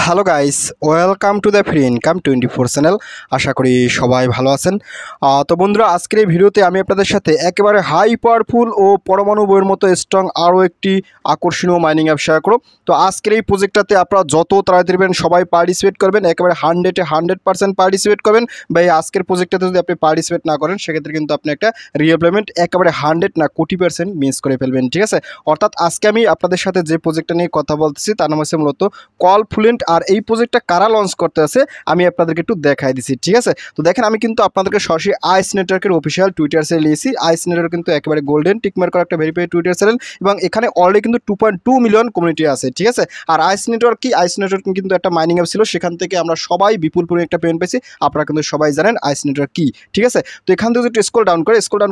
Hello guys, welcome to the free income 24 channel. আশা করি সবাই ভালো আছেন। তো বন্ধুরা, আজকের এই ভিডিওতে আমি আপনাদের সাথে একেবারে হাই পাওয়ারফুল ও পরমাণু বইয়ের মতো স্ট্রং আরও একটি আকর্ষণীয় মাইনিং অ্যাপ শেয়ার করব। তো আজকের এই প্রজেক্টটাতে আপনারা যত তাড়াতাড়ি পারেন সবাই পার্টিসিপেট করবেন, একেবারে 100% পার্টিসিপেট করবেন। বা এই আজকের প্রজেক্টটাতে যদি আপনি পার্টিসিপেট না করেন সেক্ষেত্রে কিন্তু আপনি একটা রিপ্লেসমেন্ট একেবারে 100 না কোটি% মিস করে ফেলবেন। ঠিক আছে, অর্থাৎ আজকে আমি আপনাদের সাথে যে প্রজেক্টটা নিয়ে কথা বলতেছি তার নাম হচ্ছে মূলত কলফ্লুয়েন্ট। আর এই প্রজেক্টটা কারা লঞ্চ করতে আছে আমি আপনাদেরকে একটু দেখাই দিচ্ছি। ঠিক আছে, তো দেখেন আমি কিন্তু আপনাদেরকে সরাসরি আইস নেটওয়ার্কের অফিসিয়াল টুইটার চ্যানেল নিয়েছি। আইস নেটওয়ার্ক কিন্তু একেবারে গোল্ডেন টিকমার্ক করা একটা ভেরিফাইড টুইটার চ্যানেল এবং এখানে অলরেডি কিন্তু 2.2 মিলিয়ন কমিউনিটি আছে। ঠিক আছে, আর আইস নেটওয়ার্ক কি, আইস নেটওয়ার্ক কিন্তু একটা মাইনিং অ্যাপ ছিল, সেখান থেকে আমরা সবাই বিপুল পরিমাণে একটা পেমেন্ট পেয়েছি। আপনারা কিন্তু সবাই জানেন আইস নেটওয়ার্ক কি। ঠিক আছে, তো এখান থেকে যদি স্ক্রল ডাউন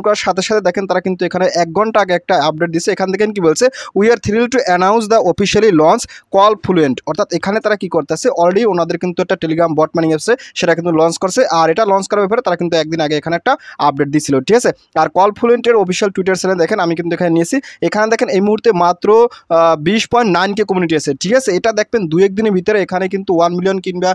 করার সাথে সাথে দেখেন তারা কিন্তু এখানে 1 ঘন্টা আগে একটা আপডেট দিচ্ছে। এখান থেকে কি বলছে, we are thrilled to announce the officially launch Callfluent. অর্থাৎ এখানে তারা কি করতেছে, অলরেডি ওনাদের কিন্তু একটা টেলিগ্রাম বট মাইনিং অ্যাপস সেটা কিন্তু লঞ্চ করছে। আর এটা লঞ্চ করার ব্যাপারে তারা কিন্তু একদিন আগে এখানে একটা আপডেট দিয়েছিল। ঠিক আছে, আর কলফ্লুয়েন্টের অফিসিয়াল টুইটার চ্যানেল দেখেন আমি কিন্তু এখানে নিয়েছি। এখানে দেখেন এই মুহূর্তে মাত্র 20.9K কমিউনিটি আছে। ঠিক আছে, এটা দেখবেন 2-1 দিনের ভিতরে এখানে কিন্তু 1 মিলিয়ন কিংবা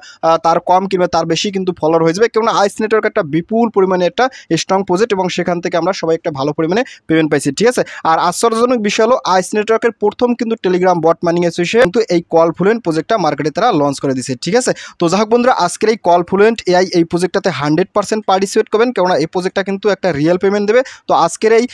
তার কম কিংবা তার বেশি কিন্তু ফলোয়ার হয়ে যাবে। কেননা আইস নেটওয়ার্ক একটা বিপুল পরিমাণে একটা স্ট্রং প্রজেক্ট এবং সেখান থেকে আমরা সবাই একটা ভালো পরিমাণে পেমেন্ট পাইছি। ঠিক আছে, আর আশ্চর্যজনক বিষয় হলো আইস নেটওয়ার্কের প্রথম কিন্তু টেলিগ্রাম বট মাইনিং অ্যাসোসিয়েশন কিন্তু এই কলফ্লুয়েন্ট প্রজেক্টটা মার্কেটে তারা লঞ্চ করে দিয়েছে। ঠিক আছে, তো যাই হোক বন্ধুরা, আজকের এই কলফ্লুয়েন্ট এআই এই প্রজেক্টটাতে 100% পার্টিসিপেট করবেন, কেননা এই প্রজেক্টটা কিন্তু একটা রিয়েল পেমেন্ট দেবে। তো আজকের এই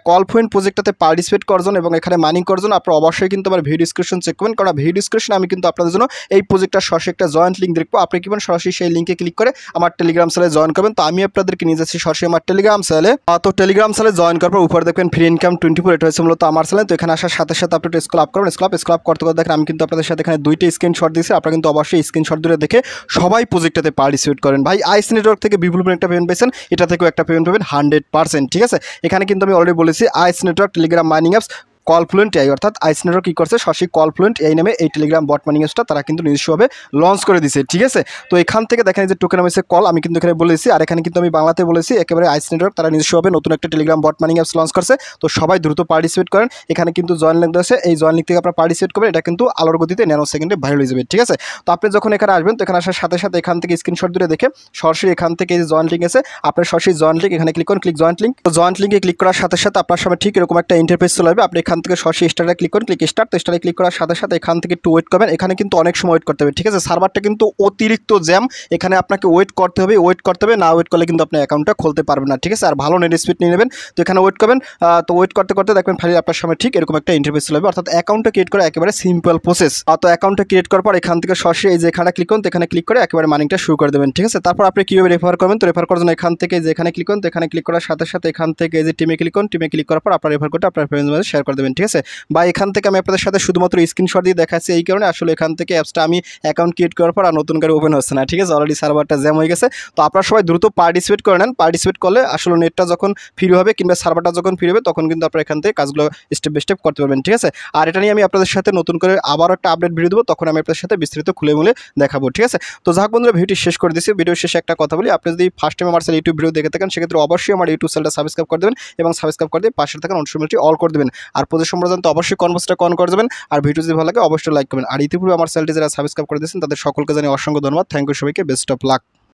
কলফ্লুয়েন্ট প্রজেক্টটাতে পার্টিসিপেট করার জন্য এবং এখানে মাইনিং করার জন্য আপনারা অবশ্যই কিন্তু আমার ভিডিও ডিসক্রিপশন চেক করবেন, কারণ ভিডিও ডিসক্রিপশনে আমি কিন্তু আপনাদের জন্য এই প্রজেক্টটার সরাসরি একটা জয়েন্ট লিঙ্ক দেখবো। আপনি কি সরাসরি সেই লিঙ্কে ক্লিক করে আমার টেলিগ্রাম চ্যানেলে জয়েন করবেন। তো আমি আপনাদেরকে নিয়ে যাচ্ছি সরাসরি আমার টেলিগ্রাম চ্যানেলে। তো টেলিগ্রাম চ্যানেলে জয়েন করার পর উপরে দেখবেন ফ্রি ইনকাম 24, এটা হচ্ছে মূলত আমার চ্যানেল। তো এখানে আসার সাথে সাথে আপনি একটু স্ক্রল আপ করবেন। স্ক্রল আপ করতে করতে দেখেন আমি কিন্তু আপনাদের সাথে এখানে 2টা স্ক্রিনশট দিয়েছি। আপনারা কিন্তু অবশ্যই স্ক্রিনশট ধরে দেখে সবাই প্রজেক্টটাতে পার্টিসিপেট করেন। ভাই আইস নেটওয়ার্ক থেকে বিপুল একটা পেমেন্ট পেয়েছেন, এটা থেকেও একটা পেমেন্ট পাবেন 100%। ঠিক আছে, এখানে কিন্তু আমি অলরেডি বলেছি ice network Telegram mining apps Callfluent AI, অর্থাৎ আইস নেটওয়ার্ক কী করছে, সরাসরি কলফ্লুয়েন্ট এআই নামে এই টেলিগ্রাম বট মাইনিং অ্যাপসটা তারা কিন্তু নিজস্বভাবে লঞ্চ করে দিয়েছে। ঠিক আছে, তো এখান থেকে দেখেন যে টোকেন হয়েছে কল, আমি কিন্তু এখানে বলেছি, আর এখানে কিন্তু আমি বাংলাতে বলেছি একেবারে আইস নেটওয়ার্ক তারা নিজস্বভাবে নতুন একটা Telegram bot mining apps launch করছে। তো সবাই দ্রুত পার্টিসিপেট করেন। এখানে কিন্তু জয়েন লিঙ্ক আছে, এই জয়েন লিঙ্ক থেকে আপনারা পার্টিসিপেট করবেন। এটা কিন্তু আলোর গতিতে ন্যানো সেকেন্ডে ভাইরাল হয়ে যাবে। ঠিক আছে, তো আপনি যখন এখানে আসবেন তো এখানে আসার সাথে সাথে এখান থেকে স্ক্রিনশট ধরে দেখে সরাসরি এখান থেকে যে জয়েন লিঙ্ক আছে আপনার সরাসরি জয়েন লিঙ্ক এখানে ক্লিক করুন, ক্লিক জয়েন্ট লিঙ্ক। তো জয়েন্ট লিঙ্কে ক্লিক করার সাথে সাথে আপনার সামনে ঠিক এরকম একটা ইন্টারফেস চলে আসবে। আপনি এখান থেকে সরাসরি স্টার্টে ক্লিক করুন, ক্লিক স্টার্ট। তো স্টার্টে ক্লিক করার সাথে সাথে এখান থেকে একটু ওয়েট করবেন। এখানে কিন্তু অনেক সময় ওয়েট করতে হবে। ঠিক আছে, সার্ভারটা কিন্তু অতিরিক্ত জ্যাম, এখানে আপনাকে ওয়েট করতে হবে। না ওয়েট করলে কিন্তু আপনি অ্যাকাউন্টটা খুলতে পারবেন না। ঠিক আছে, আর ভালো নেট স্পিড নিয়ে নেবেন। তো এখানে ওয়েট করবেন। তো ওয়েট করতে করতে দেখবেন ফাইনালি আপনার সামনে ঠিক এরকম একটা ইন্টারফেস চলে আসবে। অর্থাৎ অ্যাকাউন্টটা ক্রিয়েট করা একেবারে সিম্পল প্রসেস। তো অ্যাকাউন্টটা ক্রিয়েট করার পর এখান থেকে সরাসরি এই যে এখানে ক্লিক করুন, তো এখানে ক্লিক করে একেবারে মাইনিংটা শুরু করে দেবেন। ঠিক আছে, তারপর আপনি কীভাবে রেফার করবেন, তো রেফার করার জন্য এখান থেকে যে এখানে ক্লিক করুন, তো এখানে ক্লিক করার সাথে সাথে এখান থেকে এই যে টিমে ক্লিক করুন, টিমে ক্লিক করার পর আপনার রেফার করতে আপনার ফ্রেন্ডসদের মধ্যে শেয়ার করে দেবেন। ঠিক আছে, বা এখান থেকে আমি আপনাদের সাথে শুধুমাত্র স্ক্রিনশট দিয়ে দেখাচ্ছি এই কারণে আসলে এখান থেকে অ্যাপসটা আমি অ্যাকাউন্ট ক্রিয়েট করার পর আর নতুন করে ওপেন হচ্ছে না। ঠিক আছে, অলরেডি সার্ভারটা জ্যাম হয়ে গেছে। তো আপনারা সবাই দ্রুত পার্টিসিপেট করে নেন। পার্টিসিপেট করলে আসলে নেটটা যখন ফ্রি হবে কিংবা সার্ভারটা যখন ফ্রি হবে তখন কিন্তু আপনারা এখান থেকে কাজগুলো স্টেপ বাই স্টেপ করতে পারবেন। ঠিক আছে, আর এটা নিয়ে আমি আপনাদের সাথে নতুন করে আবার একটা আপডেট ভিডিও দেবো, তখন আমি আপনাদের সাথে বিস্তারিত খুলে মুলে দেখাবো। ঠিক আছে, তো যাক বন্ধুরা, ভিডিওটি শেষ করে দিচ্ছি। ভিডিও শেষে একটা কথা বলি, আপনি যদি ফার্স্ট টাইম আমার ইউটিউব ভিডিও দেখে থাকেন সেক্ষেত্রে অবশ্যই আমার ইউটিউব চ্যানেলটা সাবস্ক্রাইব করে দেবেন এবং সাবস্ক্রাইব করে দিয়ে পাশে থাকা নোটিফিকেশনটি অল করে দেবেন। আর প্রতি সম্পর্কে জানতে অবশ্যই কনভার্সটা কন করে দেবেন। আর ভিডিও যদি ভালো লাগে অবশ্যই লাইক করবেন। আর ইতিপূর্বে আমার চ্যানেলটি যারা সাবস্ক্রাইব করে দিয়েছেন তাদের সকলকে জানিয়ে অসংখ্য ধন্যবাদ। থ্যাংক ইউ সবাইকে, বেস্ট অফ লাক।